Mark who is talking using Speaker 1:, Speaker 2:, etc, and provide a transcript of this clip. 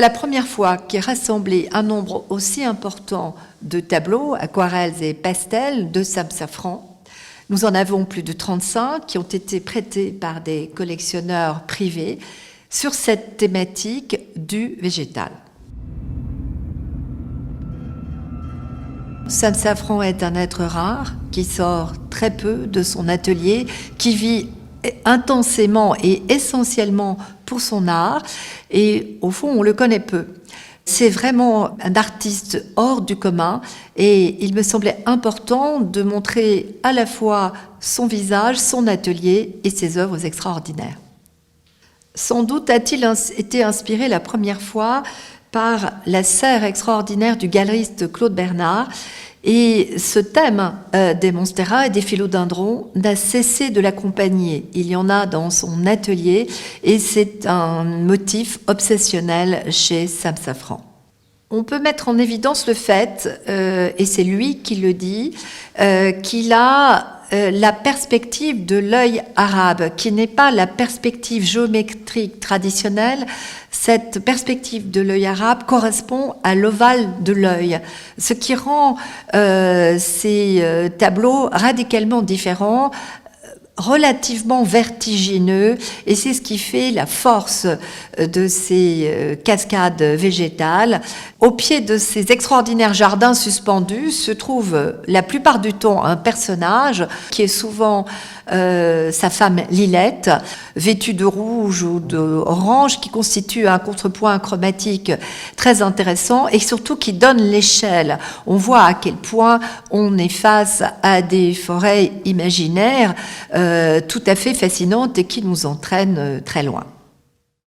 Speaker 1: C'est la première fois qu'est rassemblé un nombre aussi important de tableaux, aquarelles et pastels de Sam Safran. Nous en avons plus de 35 qui ont été prêtés par des collectionneurs privés sur cette thématique du végétal. Sam Safran est un être rare qui sort très peu de son atelier, qui vit intensément et essentiellement pour son art, et au fond on le connaît peu. C'est vraiment un artiste hors du commun et il me semblait important de montrer à la fois son visage, son atelier et ses œuvres extraordinaires. Sans doute a-t-il été inspiré la première fois par la serre extraordinaire du galeriste Claude Bernard. Et ce thème des monstera et des philodendrons n'a cessé de l'accompagner. Il y en a dans son atelier et c'est un motif obsessionnel chez Sam Safran. On peut mettre en évidence le fait, et c'est lui qui le dit, qu'il a la perspective de l'œil arabe, qui n'est pas la perspective géométrique traditionnelle. Cette perspective de l'œil arabe correspond à l'ovale de l'œil, ce qui rend ces tableaux radicalement différents, relativement vertigineux, et c'est ce qui fait la force de ces cascades végétales. Au pied de ces extraordinaires jardins suspendus se trouve la plupart du temps un personnage qui est souvent sa femme Lilette, vêtue de rouge ou d'orange, qui constitue un contrepoint chromatique très intéressant et surtout qui donne l'échelle. On voit à quel point on est face à des forêts imaginaires tout à fait fascinantes et qui nous entraînent très loin.